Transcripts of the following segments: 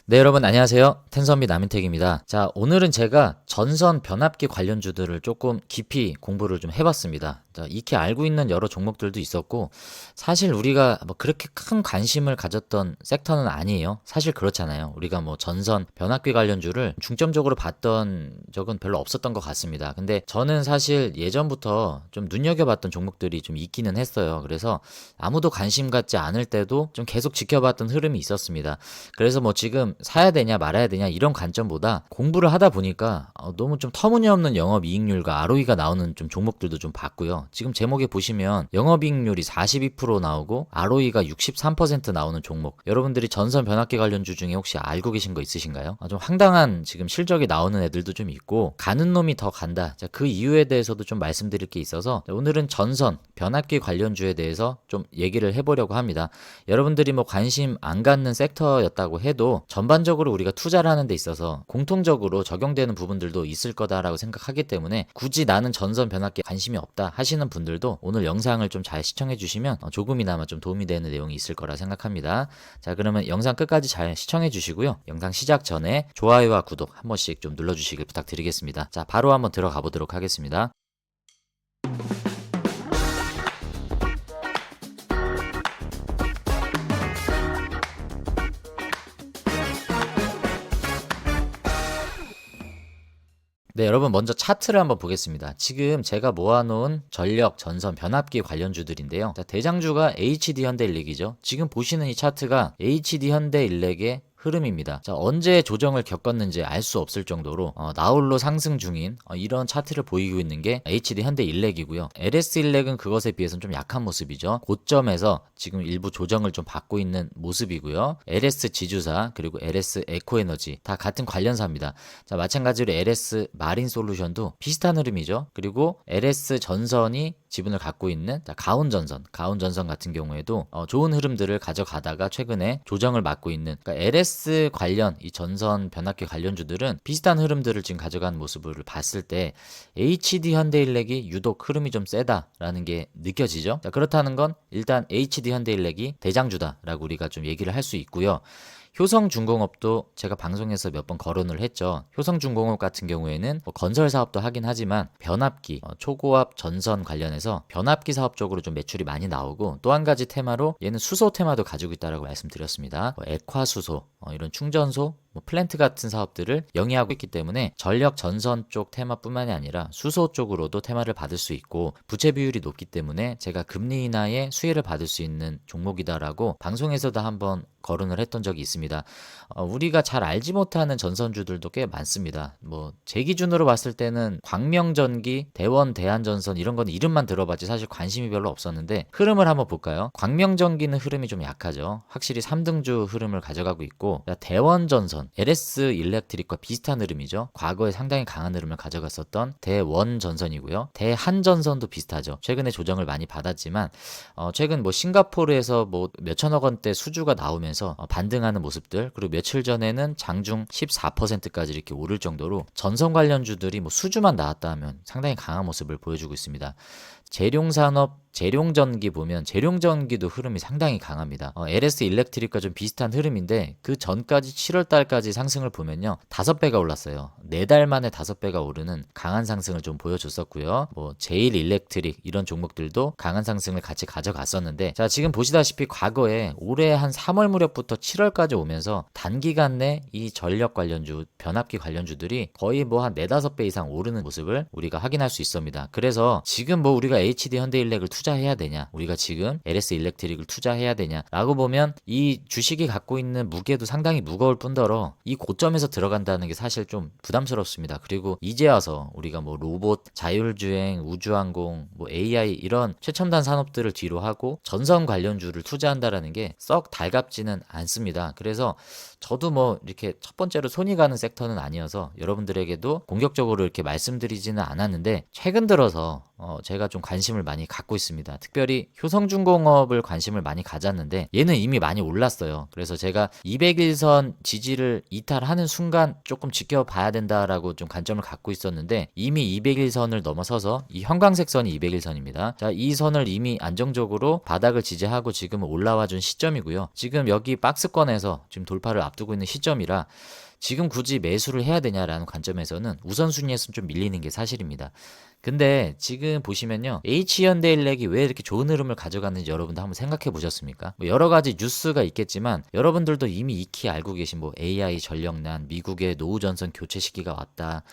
네, 여러분 안녕하세요. 텐선비 남인택입니다. 자, 오늘은 제가 전선 변압기 관련주들을 조금 깊이 공부를 좀 해봤습니다. 자, 익히 알고 있는 여러 종목들도 있었고, 사실 우리가 뭐 그렇게 큰 관심을 가졌던 섹터는 아니에요. 사실 그렇잖아요. 우리가 뭐 전선 변압기 관련주를 중점적으로 봤던 적은 별로 없었던 것 같습니다. 근데 저는 사실 예전부터 좀 눈여겨봤던 종목들이 좀 있기는 했어요. 그래서 아무도 관심 갖지 않을 때도 좀 계속 지켜봤던 흐름이 있었습니다. 그래서 뭐 지금 사야 되냐 말아야 되냐 이런 관점보다 공부를 하다 보니까 너무 좀 터무니없는 영업이익률과 ROE가 나오는 좀 종목들도 좀 봤고요. 지금 제목에 보시면 영업이익률이 42% 나오고 ROE가 63% 나오는 종목. 여러분들이 전선 변압기 관련주 중에 혹시 알고 계신 거 있으신가요? 좀 황당한 지금 실적이 나오는 애들도 좀 있고 가는 놈이 더 간다. 자, 그 이유에 대해서도 좀 말씀드릴 게 있어서 오늘은 전선 변압기 관련주에 대해서 좀 얘기를 해보려고 합니다. 여러분들이 뭐 관심 안 갖는 섹터였다고 해도 전반적으로 우리가 투자를 하는 데 있어서 공통적으로 적용되는 부분들도 있을 거다라고 생각하기 때문에 굳이 나는 전선 변압기에 관심이 없다 하시는 분들도 오늘 영상을 좀 잘 시청해 주시면 조금이나마 좀 도움이 되는 내용이 있을 거라 생각합니다. 자, 그러면 영상 끝까지 잘 시청해 주시고요. 영상 시작 전에 좋아요와 구독 한 번씩 좀 눌러주시길 부탁드리겠습니다. 자, 바로 한번 들어가 보도록 하겠습니다. 네, 여러분 먼저 차트를 한번 보겠습니다. 지금 제가 모아놓은 전력, 전선, 변압기 관련주들인데요. 자, 대장주가 HD현대일렉이죠. 지금 보시는 이 차트가 HD현대일렉의 흐름입니다. 자, 언제 조정을 겪었는지 알 수 없을 정도로 나홀로 상승 중인 이런 차트를 보이고 있는 게 HD 현대일렉이고요. LS일렉은 그것에 비해서는 좀 약한 모습이죠. 고점에서 지금 일부 조정을 좀 받고 있는 모습이고요. LS 지주사 그리고 LS 에코에너지 다 같은 관련사입니다. 자, 마찬가지로 LS 마린솔루션도 비슷한 흐름이죠. 그리고 LS 전선이 지분을 갖고 있는 가온전선 같은 경우에도 좋은 흐름들을 가져가다가 최근에 조정을 맞고 있는 그러니까 LS 관련 이 전선 변압기 관련주들은 비슷한 흐름들을 지금 가져가는 모습을 봤을 때 HD 현대일렉이 유독 흐름이 좀 세다라는 게 느껴지죠. 자, 그렇다는 건 일단 HD 현대일렉이 대장주다라고 우리가 좀 얘기를 할 수 있고요. 효성중공업도 제가 방송에서 몇 번 거론을 했죠. 효성중공업 같은 경우에는 뭐 건설 사업도 하긴 하지만 변압기, 초고압 전선 관련해서 변압기 사업 쪽으로 좀 매출이 많이 나오고 또 한 가지 테마로 얘는 수소 테마도 가지고 있다라고 말씀드렸습니다. 뭐 액화수소, 이런 충전소, 뭐 플랜트 같은 사업들을 영위하고 있기 때문에 전력 전선 쪽 테마뿐만이 아니라 수소 쪽으로도 테마를 받을 수 있고 부채 비율이 높기 때문에 제가 금리 인하의 수혜를 받을 수 있는 종목이다라고 방송에서도 한번 거론을 했던 적이 있습니다. 우리가 잘 알지 못하는 전선주들도 꽤 많습니다. 뭐 제 기준으로 봤을 때는 광명전기, 대원, 대한전선 이런 건 이름만 들어봤지 사실 관심이 별로 없었는데 흐름을 한번 볼까요? 광명전기는 흐름이 좀 약하죠. 확실히 3등주 흐름을 가져가고 있고 대원전선, LS 일렉트릭과 비슷한 흐름이죠. 과거에 상당히 강한 흐름을 가져갔었던 대원전선이고요. 대한전선도 비슷하죠. 최근에 조정을 많이 받았지만 최근 뭐 싱가포르에서 뭐 몇천억 원대 수주가 나오면서 반등하는 모습들 그리고 며칠 전에는 장중 14%까지 이렇게 오를 정도로 전선 관련주들이 뭐 수주만 나왔다 하면 상당히 강한 모습을 보여주고 있습니다. 재룡산업, 재룡전기 보면 재룡전기도 흐름이 상당히 강합니다. LS 일렉트릭과 좀 비슷한 흐름인데 그 전까지 7월 달까지 상승을 보면요. 5배가 올랐어요. 4달 만에 5배가 오르는 강한 상승을 좀 보여줬었고요. 뭐 제일 일렉트릭 이런 종목들도 강한 상승을 같이 가져갔었는데 자, 지금 보시다시피 과거에 올해 한 3월 무렵부터 7월까지 오면서 단기간 내 이 전력 관련주, 변압기 관련주들이 거의 뭐 한 4, 5배 이상 오르는 모습을 우리가 확인할 수 있습니다. 그래서 지금 뭐 우리가 HD 현대일렉을 투자해야 되냐, 우리가 지금 LS 일렉트릭을 투자해야 되냐라고 보면 이 주식이 갖고 있는 무게도 상당히 무거울 뿐더러 이 고점에서 들어간다는 게 사실 좀 부담스럽습니다. 그리고 이제 와서 우리가 뭐 로봇, 자율주행, 우주항공, 뭐 AI 이런 최첨단 산업들을 뒤로 하고 전선 관련주를 투자한다라는 게 썩 달갑지는 않습니다. 그래서 저도 뭐 이렇게 첫 번째로 손이 가는 섹터는 아니어서 여러분들에게도 공격적으로 이렇게 말씀드리지는 않았는데 최근 들어서 제가 좀 관심을 많이 갖고 있습니다. 특별히 효성중공업을 관심을 많이 가졌는데 얘는 이미 많이 올랐어요. 그래서 제가 200일선 지지를 이탈하는 순간 조금 지켜봐야 된다라고 좀 관점을 갖고 있었는데 이미 200일선을 넘어서서 이 형광색 선이 200일선입니다. 자, 이 선을 이미 안정적으로 바닥을 지지하고 지금 올라와 준 시점이고요. 지금 여기 박스권에서 지금 돌파를 앞두고 있는 시점이라 지금 굳이 매수를 해야 되냐라는 관점에서는 우선순위에서는 좀 밀리는 게 사실입니다. 근데 지금 보시면요, H현대일렉이 왜 이렇게 좋은 흐름을 가져갔는지 여러분도 한번 생각해 보셨습니까? 뭐 여러 가지 뉴스가 있겠지만 여러분들도 이미 익히 알고 계신 뭐 AI 전력난, 미국의 노후 전선 교체 시기가 왔다.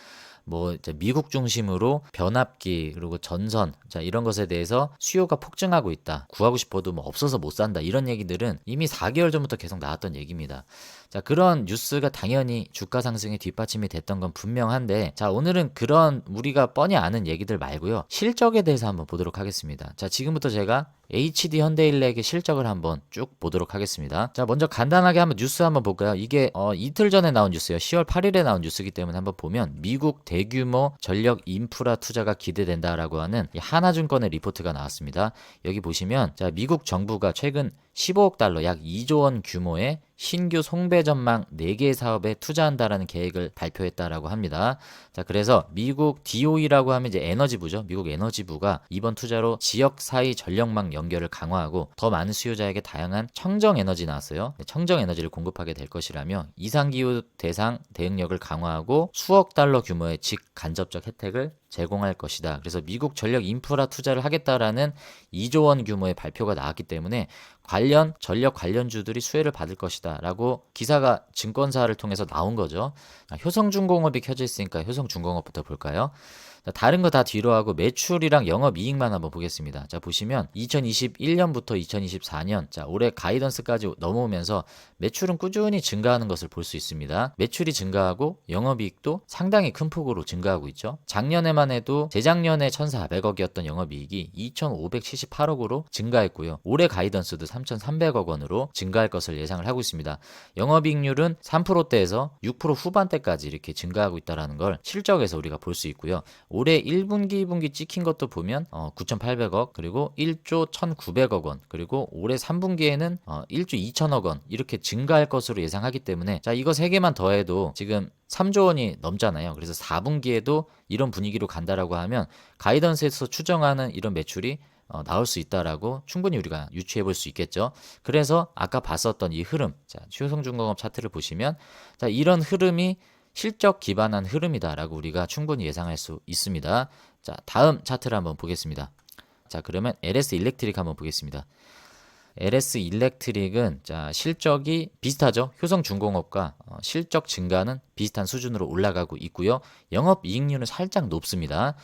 뭐 이제 미국 중심으로 변압기 그리고 전선 자 이런 것에 대해서 수요가 폭증하고 있다. 구하고 싶어도 뭐 없어서 못 산다. 이런 얘기들은 이미 4개월 전부터 계속 나왔던 얘기입니다. 자, 그런 뉴스가 당연히 주가 상승에 뒷받침이 됐던 건 분명한데 자, 오늘은 그런 우리가 뻔히 아는 얘기들 말고요. 실적에 대해서 한번 보도록 하겠습니다. 자, 지금부터 제가 HD 현대일렉의 실적을 한번 쭉 보도록 하겠습니다. 자, 먼저 간단하게 한번 뉴스 한번 볼까요? 이게 이틀 전에 나온 뉴스예요. 10월 8일에 나온 뉴스이기 때문에 한번 보면 미국 대규모 전력 인프라 투자가 기대된다라고 하는 이 하나증권의 리포트가 나왔습니다. 여기 보시면 자, 미국 정부가 최근 15억 달러 약 2조 원 규모의 신규 송배 전망 4개 사업에 투자한다라는 계획을 발표했다라고 합니다. 자, 그래서 미국 DOE라고 하면 이제 에너지부죠. 미국 에너지부가 이번 투자로 지역 사이 전력망 연결을 강화하고 더 많은 수요자에게 다양한 청정 에너지 나왔어요. 청정 에너지를 공급하게 될 것이라며 이상기후 대상 대응력을 강화하고 수억 달러 규모의 직간접적 혜택을 제공할 것이다. 그래서 미국 전력 인프라 투자를 하겠다라는 2조 원 규모의 발표가 나왔기 때문에 관련 전력 관련주들이 수혜를 받을 것이다 라고 기사가 증권사를 통해서 나온 거죠. 효성중공업이 켜져 있으니까 효성중공업부터 볼까요? 자, 다른 거 다 뒤로 하고 매출이랑 영업이익만 한번 보겠습니다. 자, 보시면 2021년부터 2024년 자, 올해 가이던스까지 넘어오면서 매출은 꾸준히 증가하는 것을 볼 수 있습니다. 매출이 증가하고 영업이익도 상당히 큰 폭으로 증가하고 있죠. 작년에만 해도 재작년에 1,400억이었던 영업이익이 2,578억으로 증가했고요. 올해 가이던스도 3,300억 원으로 증가할 것을 예상을 하고 있습니다. 영업이익률은 3%대에서 6% 후반대까지 이렇게 증가하고 있다는 걸 실적에서 우리가 볼 수 있고요. 올해 1분기, 2분기 찍힌 것도 보면 9,800억 그리고 1조 1,900억 원 그리고 올해 3분기에는 1조 2천억 원 이렇게 증가할 것으로 예상하기 때문에 자, 이거 3개만 더해도 지금 3조 원이 넘잖아요. 그래서 4분기에도 이런 분위기로 간다라고 하면 가이던스에서 추정하는 이런 매출이 나올 수 있다라고 충분히 우리가 유추해 볼 수 있겠죠. 그래서 아까 봤었던 이 흐름, 자, 효성중공업 차트를 보시면 자, 이런 흐름이 실적 기반한 흐름이다라고 우리가 충분히 예상할 수 있습니다. 자, 다음 차트를 한번 보겠습니다. 자, 그러면 LS 일렉트릭 한번 보겠습니다. LS 일렉트릭은 자, 실적이 비슷하죠. 효성중공업과 실적 증가는 비슷한 수준으로 올라가고 있고요. 영업이익률은 살짝 높습니다.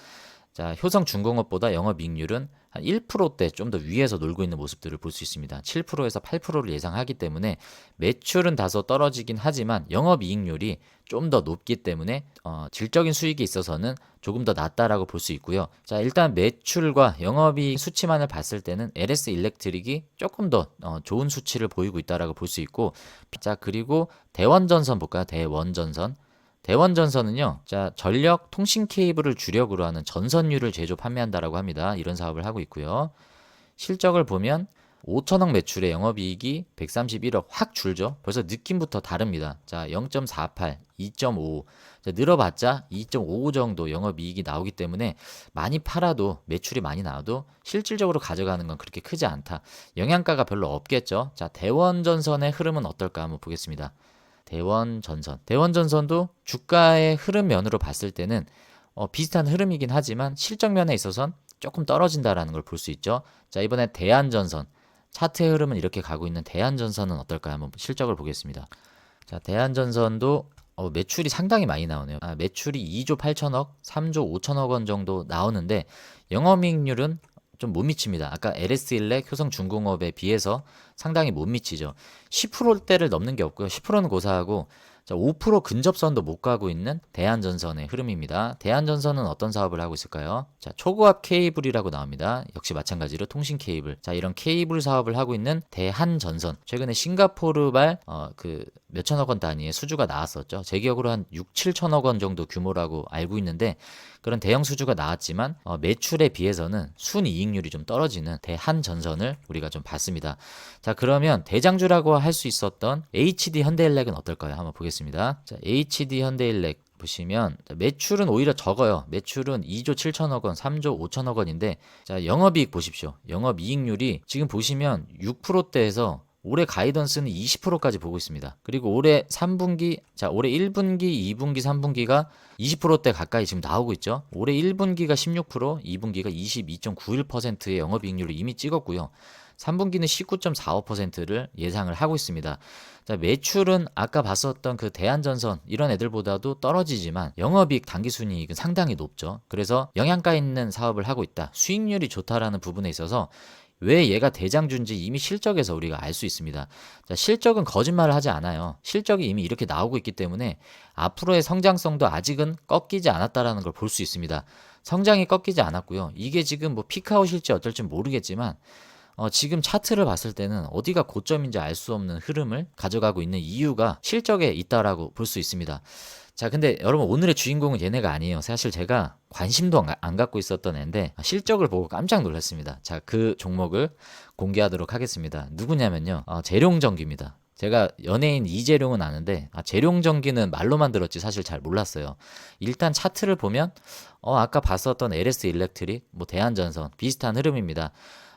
자, 효성중공업보다 영업이익률은 한 1%대 좀 더 위에서 놀고 있는 모습들을 볼 수 있습니다. 7%에서 8%를 예상하기 때문에 매출은 다소 떨어지긴 하지만 영업이익률이 좀 더 높기 때문에 질적인 수익에 있어서는 조금 더 낫다라고 볼 수 있고요. 자, 일단 매출과 영업이익 수치만을 봤을 때는 LS 일렉트릭이 조금 더 좋은 수치를 보이고 있다라고 볼 수 있고 자, 그리고 대원전선 볼까요? 대원전선. 대원전선은요, 자, 전력 통신 케이블을 주력으로 하는 전선유를 제조 판매한다라고 합니다. 이런 사업을 하고 있고요. 실적을 보면 5천억 매출에 영업이익이 131억 확 줄죠. 벌써 느낌부터 다릅니다. 자, 0.48, 2.5, 자, 늘어봤자 2.55 정도 영업이익이 나오기 때문에 많이 팔아도 매출이 많이 나와도 실질적으로 가져가는 건 그렇게 크지 않다. 영양가가 별로 없겠죠. 자, 대원전선의 흐름은 어떨까 한번 보겠습니다. 대원전선도 주가의 흐름 면으로 봤을 때는 비슷한 흐름이긴 하지만 실적 면에 있어서는 조금 떨어진다라는 걸 볼 수 있죠. 자, 이번에 대한전선 차트의 흐름은 이렇게 가고 있는 대한전선은 어떨까요? 한번 실적을 보겠습니다. 자, 대한전선도 매출이 상당히 많이 나오네요. 매출이 2조 8천억, 3조 5천억 원 정도 나오는데 영업이익률은 좀 못 미칩니다. 아까 LS일렉, 효성중공업에 비해서 상당히 못 미치죠. 10%대를 넘는 게 없고요. 10%는 고사하고 자, 5% 근접선도 못 가고 있는 대한전선의 흐름입니다. 대한전선은 어떤 사업을 하고 있을까요? 자, 초고압 케이블이라고 나옵니다. 역시 마찬가지로 통신 케이블. 자, 이런 케이블 사업을 하고 있는 대한전선. 최근에 싱가포르발 몇천억 원 단위의 수주가 나왔었죠. 제 기억으로 한 6, 7천억 원 정도 규모라고 알고 있는데 그런 대형 수주가 나왔지만 매출에 비해서는 순이익률이 좀 떨어지는 대한전선을 우리가 좀 봤습니다. 자, 그러면 대장주라고 할 수 있었던 HD 현대일렉은 어떨까요? 한번 보겠습니다. 자, HD 현대일렉 보시면 매출은 오히려 적어요. 매출은 2조 7천억 원, 3조 5천억 원인데 자, 영업이익 보십시오. 영업이익률이 지금 보시면 6%대에서 올해 가이던스는 20%까지 보고 있습니다. 그리고 올해 3분기, 자, 올해 1분기, 2분기, 3분기가 20%대 가까이 지금 나오고 있죠. 올해 1분기가 16%, 2분기가 22.91%의 영업이익률을 이미 찍었고요. 3분기는 19.45%를 예상을 하고 있습니다. 자, 매출은 아까 봤었던 그 대한전선 이런 애들보다도 떨어지지만 영업이익 당기순이익은 상당히 높죠. 그래서 영양가 있는 사업을 하고 있다. 수익률이 좋다라는 부분에 있어서 왜 얘가 대장주인지 이미 실적에서 우리가 알 수 있습니다. 자, 실적은 거짓말을 하지 않아요. 실적이 이미 이렇게 나오고 있기 때문에 앞으로의 성장성도 아직은 꺾이지 않았다라는 걸 볼 수 있습니다. 성장이 꺾이지 않았고요. 이게 지금 뭐 피크아웃일지 어떨지 모르겠지만 지금 차트를 봤을 때는 어디가 고점인지 알 수 없는 흐름을 가져가고 있는 이유가 실적에 있다라고 볼 수 있습니다. 자, 근데 여러분 오늘의 주인공은 얘네가 아니에요. 사실 제가 관심도 안 갖고 있었던 애인데 실적을 보고 깜짝 놀랐습니다. 자, 그 종목을 공개하도록 하겠습니다. 누구냐면요. 재룡전기입니다. 제가 연예인 이재룡은 아는데 재룡전기는 말로만 들었지 사실 잘 몰랐어요. 일단 차트를 보면 아까 봤었던 LS 일렉트릭, 뭐 대한전선 비슷한 흐름입니다.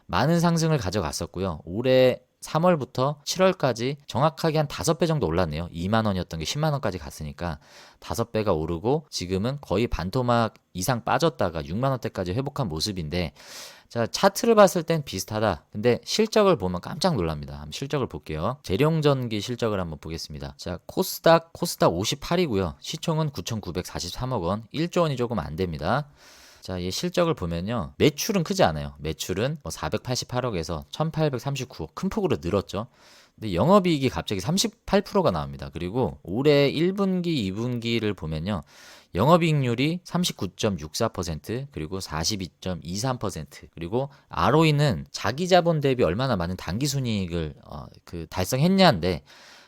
많은 상승을 가져갔었고요. 올해 3월부터 7월까지 정확하게 한 5배 정도 올랐네요. 2만 원이었던 게 10만 원까지 갔으니까 5배가 오르고 지금은 거의 반토막 이상 빠졌다가 6만 원대까지 회복한 모습인데 자, 차트를 봤을 땐 비슷하다. 근데 실적을 보면 깜짝 놀랍니다. 한번 실적을 볼게요. 재룡전기 실적을 한번 보겠습니다. 자, 코스닥 58이고요. 시총은 9,943억 원, 1조 원이 조금 안 됩니다. 자, 이 실적을 보면요. 매출은 크지 않아요. 매출은 488억에서 1839억. 큰 폭으로 늘었죠. 근데 영업이익이 갑자기 38%가 나옵니다. 그리고 올해 1분기, 2분기를 보면요. 영업이익률이 39.64% 그리고 42.23% 그리고 ROE는 자기 자본 대비 얼마나 많은 당기순이익을 달성했냐인데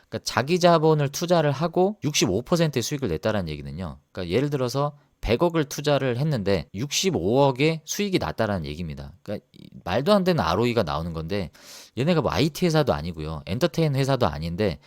그러니까 자기 자본을 투자를 하고 65%의 수익을 냈다는 얘기는요. 그러니까 예를 들어서 100억을 투자를 했는데 65억의 수익이 났다라는 얘기입니다. 그러니까 말도 안 되는 ROE가 나오는 건데 얘네가 뭐 IT 회사도 아니고요. 엔터테인 회사도 아닌데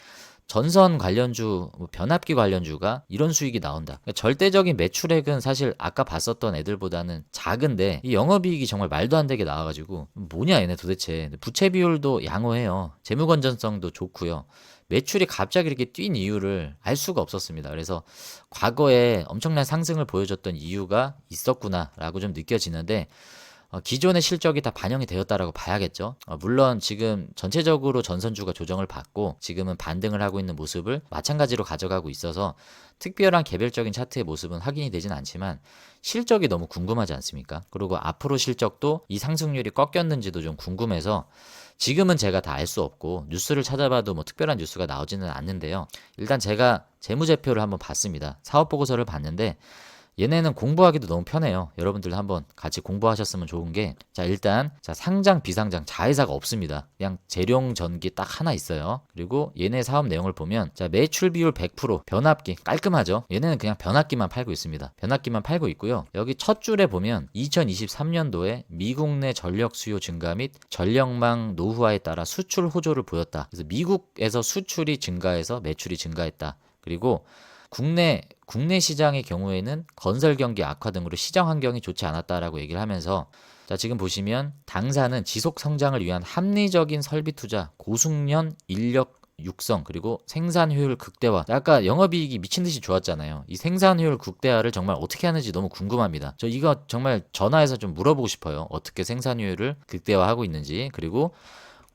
전선 관련주, 변압기 관련주가 이런 수익이 나온다. 그러니까 절대적인 매출액은 사실 아까 봤었던 애들보다는 작은데 이 영업이익이 정말 말도 안 되게 나와가지고 뭐냐 얘네 도대체. 부채 비율도 양호해요. 재무 건전성도 좋고요. 매출이 갑자기 이렇게 뛴 이유를 알 수가 없었습니다. 그래서 과거에 엄청난 상승을 보여줬던 이유가 있었구나라고 좀 느껴지는데 기존의 실적이 다 반영이 되었다라고 봐야겠죠. 물론 지금 전체적으로 전선주가 조정을 받고 지금은 반등을 하고 있는 모습을 마찬가지로 가져가고 있어서 특별한 개별적인 차트의 모습은 확인이 되진 않지만 실적이 너무 궁금하지 않습니까? 그리고 앞으로 실적도 이 상승률이 꺾였는지도 좀 궁금해서 지금은 제가 다 알 수 없고 뉴스를 찾아봐도 뭐 특별한 뉴스가 나오지는 않는데요. 일단 제가 재무제표를 한번 봤습니다. 사업보고서를 봤는데 얘네는 공부하기도 너무 편해요. 여러분들 한번 같이 공부하셨으면 좋은 게 자, 일단 상장 비상장 자회사가 없습니다. 그냥 재룡전기 딱 하나 있어요. 그리고 얘네 사업 내용을 보면 자, 매출 비율 100% 변압기 깔끔하죠. 얘네는 그냥 변압기만 팔고 있습니다. 변압기만 팔고 있고요. 여기 첫 줄에 보면 2023년도에 미국 내 전력 수요 증가 및 전력망 노후화에 따라 수출 호조를 보였다. 그래서 미국에서 수출이 증가해서 매출이 증가했다. 그리고 국내 시장의 경우에는 건설 경기 악화 등으로 시장 환경이 좋지 않았다라고 얘기를 하면서 자, 지금 보시면 당사는 지속 성장을 위한 합리적인 설비 투자, 고숙련 인력 육성 그리고 생산 효율 극대화. 아까 영업이익이 미친 듯이 좋았잖아요. 이 생산 효율 극대화를 정말 어떻게 하는지 너무 궁금합니다. 저 이거 정말 전화해서 좀 물어보고 싶어요. 어떻게 생산 효율을 극대화하고 있는지. 그리고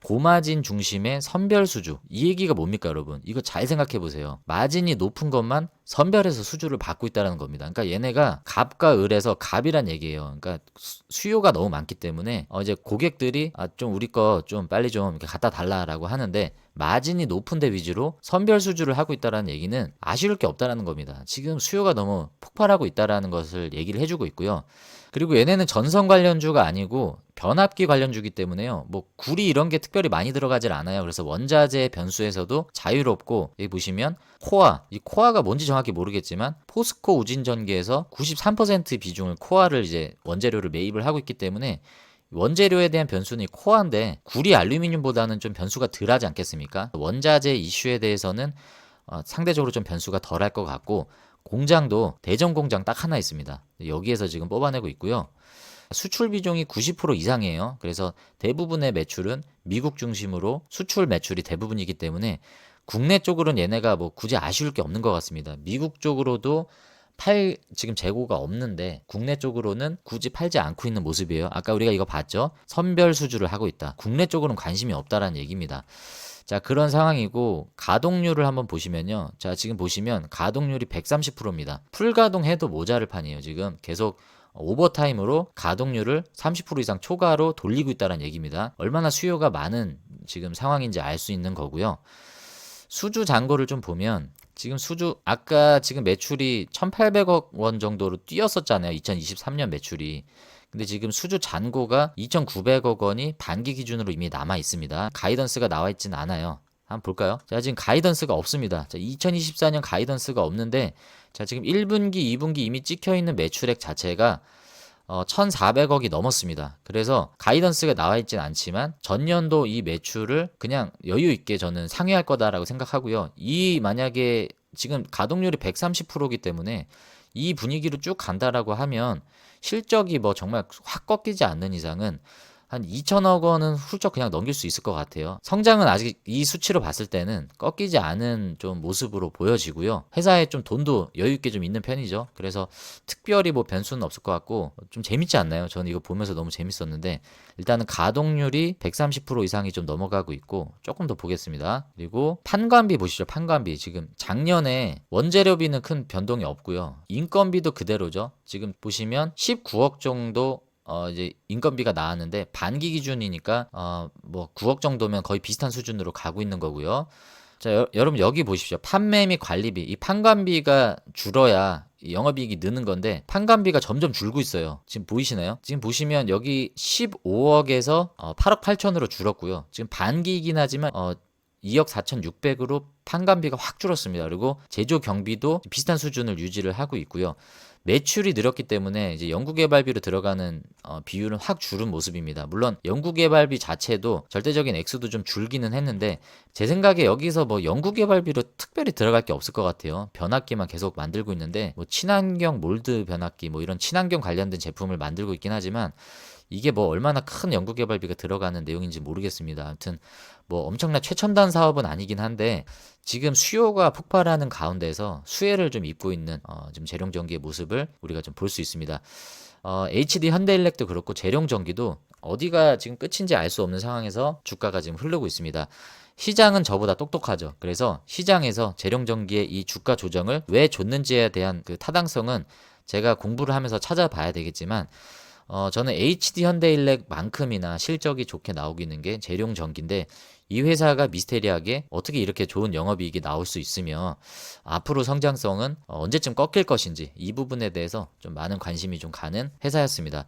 고마진 중심의 선별 수주. 이 얘기가 뭡니까, 여러분? 이거 잘 생각해 보세요. 마진이 높은 것만 선별해서 수주를 받고 있다는 겁니다. 그러니까 얘네가 갑과 을에서 갑이란 얘기예요. 그러니까 수요가 너무 많기 때문에 이제 고객들이 좀 우리 거 좀 빨리 좀 이렇게 갖다 달라라고 하는데 마진이 높은 데 위주로 선별 수주를 하고 있다는 얘기는 아쉬울 게 없다라는 겁니다. 지금 수요가 너무 폭발하고 있다라는 것을 얘기를 해주고 있고요. 그리고 얘네는 전선 관련주가 아니고 변압기 관련주기 때문에요. 뭐 구리 이런 게 특별히 많이 들어가질 않아요. 그래서 원자재 변수에서도 자유롭고, 여기 보시면 코아, 이 코아가 뭔지 정확히 모르겠지만 포스코 우진전기에서 93% 비중을 코아를 이제 원재료를 매입을 하고 있기 때문에 원재료에 대한 변수는 이 코아인데 구리 알루미늄보다는 좀 변수가 덜하지 않겠습니까? 원자재 이슈에 대해서는 상대적으로 좀 변수가 덜할 것 같고, 공장도 대전 공장 딱 하나 있습니다. 여기에서 지금 뽑아내고 있고요. 수출 비중이 90% 이상이에요. 그래서 대부분의 매출은 미국 중심으로 수출 매출이 대부분이기 때문에 국내 쪽으로는 얘네가 뭐 굳이 아쉬울 게 없는 것 같습니다. 미국 쪽으로도 지금 재고가 없는데 국내 쪽으로는 굳이 팔지 않고 있는 모습이에요. 아까 우리가 이거 봤죠? 선별 수주를 하고 있다. 국내 쪽으로는 관심이 없다라는 얘기입니다. 자, 그런 상황이고, 가동률을 한번 보시면요. 자, 지금 보시면 가동률이 130%입니다. 풀가동해도 모자를 판이에요. 지금 계속 오버타임으로 가동률을 30% 이상 초과로 돌리고 있다는 얘기입니다. 얼마나 수요가 많은 지금 상황인지 알 수 있는 거고요. 수주 잔고를 좀 보면 지금 아까 지금 매출이 1,800억 원 정도로 뛰었었잖아요. 2023년 매출이. 근데 지금 수주 잔고가 2,900억 원이 반기 기준으로 이미 남아 있습니다. 가이던스가 나와 있진 않아요. 한번 볼까요? 자, 지금 가이던스가 없습니다. 자, 2024년 가이던스가 없는데, 자, 지금 1분기, 2분기 이미 찍혀 있는 매출액 자체가 1,400억이 넘었습니다. 그래서 가이던스가 나와 있진 않지만 전년도 이 매출을 그냥 여유 있게 저는 상회할 거다라고 생각하고요. 만약에 지금 가동률이 130%이기 때문에 이 분위기로 쭉 간다라고 하면 실적이 뭐 정말 확 꺾이지 않는 이상은 한 2천억 원은 훌쩍 그냥 넘길 수 있을 것 같아요. 성장은 아직 이 수치로 봤을 때는 꺾이지 않은 좀 모습으로 보여지고요. 회사에 좀 돈도 여유 있게 좀 있는 편이죠. 그래서 특별히 뭐 변수는 없을 것 같고 좀 재밌지 않나요? 저는 이거 보면서 너무 재밌었는데, 일단은 가동률이 130% 이상이 좀 넘어가고 있고, 조금 더 보겠습니다. 그리고 판관비 보시죠. 판관비 지금 작년에 원재료비는 큰 변동이 없고요. 인건비도 그대로죠. 지금 보시면 19억 정도 이제 인건비가 나왔는데 반기 기준이니까 뭐 9억 정도면 거의 비슷한 수준으로 가고 있는 거고요. 자, 여러분 여기 보십시오. 판매 및 관리비, 이 판관비가 줄어야 영업이익이 느는 건데 판관비가 점점 줄고 있어요. 지금 보이시나요? 지금 보시면 여기 15억에서 8억 8천으로 줄었고요. 지금 반기이긴 하지만 2억 4,600으로 판관비가 확 줄었습니다. 그리고 제조 경비도 비슷한 수준을 유지를 하고 있고요. 매출이 늘었기 때문에 이제 연구개발비로 들어가는 비율은 확 줄은 모습입니다. 물론 연구개발비 자체도 절대적인 액수도 좀 줄기는 했는데, 제 생각에 여기서 뭐 연구개발비로 특별히 들어갈 게 없을 것 같아요. 변압기만 계속 만들고 있는데, 뭐 친환경 몰드 변압기 뭐 이런 친환경 관련된 제품을 만들고 있긴 하지만 이게 뭐 얼마나 큰 연구개발비가 들어가는 내용인지 모르겠습니다. 아무튼 뭐 엄청난 최첨단 사업은 아니긴 한데, 지금 수요가 폭발하는 가운데서 수혜를 좀 입고 있는 지금 재룡전기의 모습을 우리가 좀 볼 수 있습니다. HD 현대일렉도 그렇고 재룡전기도 어디가 지금 끝인지 알 수 없는 상황에서 주가가 지금 흐르고 있습니다. 시장은 저보다 똑똑하죠. 그래서 시장에서 재룡전기의 이 주가 조정을 왜 줬는지에 대한 그 타당성은 제가 공부를 하면서 찾아봐야 되겠지만, 저는 HD 현대일렉만큼이나 실적이 좋게 나오고 있는 게 재룡전기인데, 이 회사가 미스테리하게 어떻게 이렇게 좋은 영업이익이 나올 수 있으며 앞으로 성장성은 언제쯤 꺾일 것인지, 이 부분에 대해서 좀 많은 관심이 좀 가는 회사였습니다.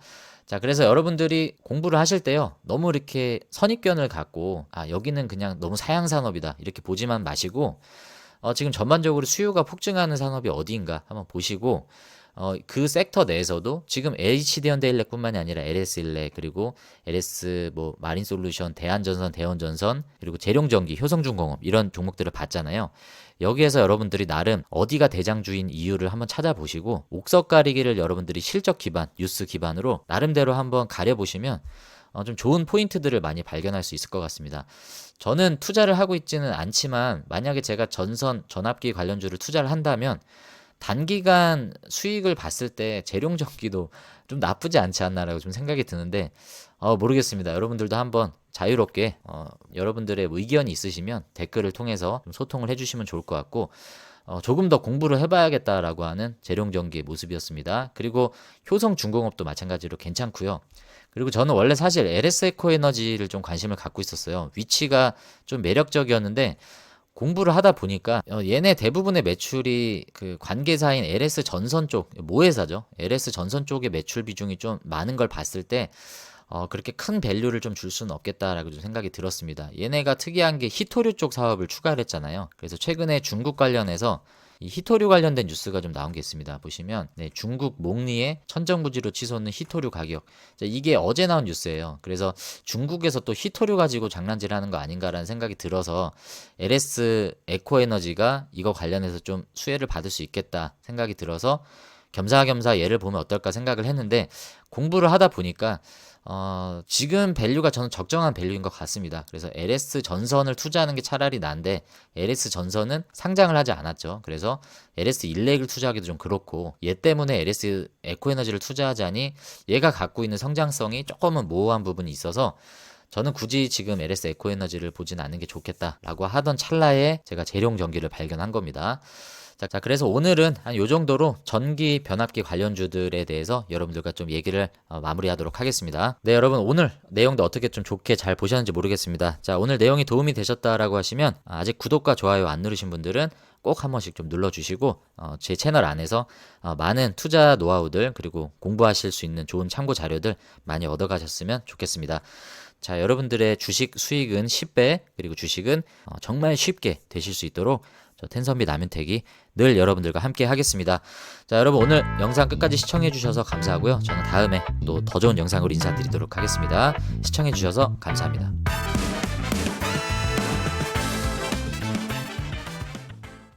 자, 그래서 여러분들이 공부를 하실 때요, 너무 이렇게 선입견을 갖고 여기는 그냥 너무 사양산업이다 이렇게 보지만 마시고, 지금 전반적으로 수요가 폭증하는 산업이 어디인가 한번 보시고, 그 섹터 내에서도 지금 HD 현대일렉뿐만이 아니라 LS일렉, 그리고 LS 뭐 마린솔루션, 대한전선, 대원전선, 그리고 재룡전기, 효성중공업 이런 종목들을 봤잖아요. 여기에서 여러분들이 나름 어디가 대장주인 이유를 한번 찾아보시고, 옥석 가리기를 여러분들이 실적 기반, 뉴스 기반으로 나름대로 한번 가려보시면 좀 좋은 포인트들을 많이 발견할 수 있을 것 같습니다. 저는 투자를 하고 있지는 않지만 만약에 제가 전압기 관련주를 투자를 한다면 단기간 수익을 봤을 때 재룡전기도 좀 나쁘지 않지 않나라고 좀 생각이 드는데, 모르겠습니다. 여러분들도 한번 자유롭게 여러분들의 의견이 있으시면 댓글을 통해서 좀 소통을 해주시면 좋을 것 같고, 조금 더 공부를 해봐야겠다라고 하는 재룡전기의 모습이었습니다. 그리고 효성중공업도 마찬가지로 괜찮고요. 그리고 저는 원래 사실 LS 에코에너지를 좀 관심을 갖고 있었어요. 위치가 좀 매력적이었는데 공부를 하다 보니까 얘네 대부분의 매출이 그 관계사인 LS 전선 쪽, 모회사죠. LS 전선 쪽의 매출 비중이 좀 많은 걸 봤을 때 그렇게 큰 밸류를 좀 줄 수는 없겠다라고 좀 생각이 들었습니다. 얘네가 특이한 게 히토류 쪽 사업을 추가를 했잖아요. 그래서 최근에 중국 관련해서 이 히토류 관련된 뉴스가 좀 나온 게 있습니다. 보시면 중국 목리의 천정부지로 치솟는 히토류 가격. 이게 어제 나온 뉴스예요. 그래서 중국에서 또 히토류 가지고 장난질하는 거 아닌가라는 생각이 들어서 LS 에코에너지가 이거 관련해서 좀 수혜를 받을 수 있겠다 생각이 들어서 겸사겸사 얘를 보면 어떨까 생각을 했는데 공부를 하다 보니까 지금 밸류가 저는 적정한 밸류인 것 같습니다. 그래서 LS 전선을 투자하는 게 차라리 나은데 LS 전선은 상장을 하지 않았죠. 그래서 LS 일렉을 투자하기도 좀 그렇고 얘 때문에 LS 에코에너지를 투자하자니 얘가 갖고 있는 성장성이 조금은 모호한 부분이 있어서 저는 굳이 지금 LS 에코에너지를 보진 않는 게 좋겠다라고 하던 찰나에 제가 재룡전기를 발견한 겁니다. 자, 그래서 오늘은 한 요 정도로 전기 변압기 관련주들에 대해서 여러분들과 좀 얘기를 마무리하도록 하겠습니다. 네, 여러분 오늘 내용도 어떻게 좀 좋게 잘 보셨는지 모르겠습니다. 자, 오늘 내용이 도움이 되셨다라고 하시면 아직 구독과 좋아요 안 누르신 분들은 꼭 한 번씩 좀 눌러주시고 제 채널 안에서 많은 투자 노하우들 그리고 공부하실 수 있는 좋은 참고 자료들 많이 얻어가셨으면 좋겠습니다. 자, 여러분들의 주식 수익은 10배 그리고 주식은 정말 쉽게 되실 수 있도록 저 텐선비 남윤택이 늘 여러분들과 함께 하겠습니다. 자, 여러분 오늘 영상 끝까지 시청해 주셔서 감사하고요. 저는 다음에 또 더 좋은 영상으로 인사드리도록 하겠습니다. 시청해 주셔서 감사합니다.